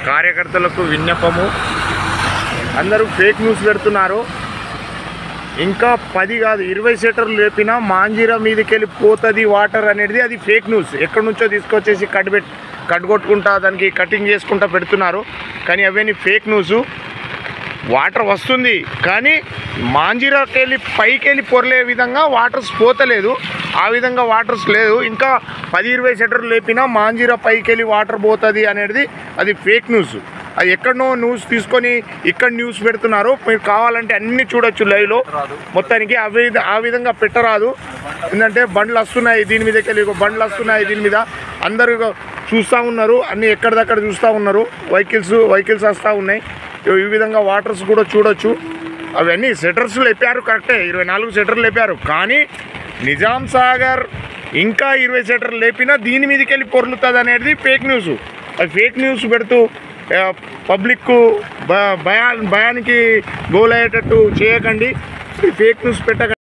కార్యకర్తలకు విన్నపము, అందరూ fake news పెడుతున్నారు. ఇంకా 10 కాదు 20 సెటర్లు లేపినా మాంజీరా మీదకి వెళ్ళి పోతుంది వాటర్ అనేది అది ఫేక్ న్యూస్. ఎక్కడి నుంచో తీసుకొచ్చేసి కట్టుకొట్టుకుంటా దానికి కటింగ్ చేసుకుంటా పెడుతున్నారు. కానీ అవన్నీ ఫేక్ న్యూస్. వాటర్ వస్తుంది కానీ మాంజీరాకి వెళ్ళి పైకి వెళ్ళి పొరలే విధంగా వాటర్స్ పోతలేదు. ఆ విధంగా వాటర్స్ లేదు. ఇంకా 10-20 సెటర్లు లేపినా మాంజీరా పైకి వెళ్ళి వాటర్ పోతుంది అనేది అది ఫేక్ న్యూస్. అది ఎక్కడనో న్యూస్ తీసుకొని ఇక్కడ న్యూస్ పెడుతున్నారు. మీరు కావాలంటే అన్నీ చూడొచ్చు లైవ్లో. మొత్తానికి ఆ విధంగా పెట్టరాదు. ఎందుకంటే బండ్లు వస్తున్నాయి దీని మీదకి వెళ్ళి, బండ్లు వస్తున్నాయి దీని మీద, అందరూ చూస్తూ ఉన్నారు. అన్నీ ఎక్కడిదక్కడ చూస్తూ ఉన్నారు. వెహికల్స్ వస్తూ ఉన్నాయి. ఈ విధంగా వాటర్స్ కూడా చూడొచ్చు. అవన్నీ సెటర్స్ లేపారు కరెక్టే, 24 సెటర్లు లేపారు. కానీ నిజాం సాగర్ ఇంకా 20 సెటర్లు లేపినా దీని మీదకి వెళ్ళి పొర్లుతుంది అనేది ఫేక్ న్యూస్. అది ఫేక్ న్యూస్ పెడుతూ పబ్లిక్కు భయానికి గోలయ్యేటట్టు చేయకండి. ఫేక్ న్యూస్ పెట్టకండి.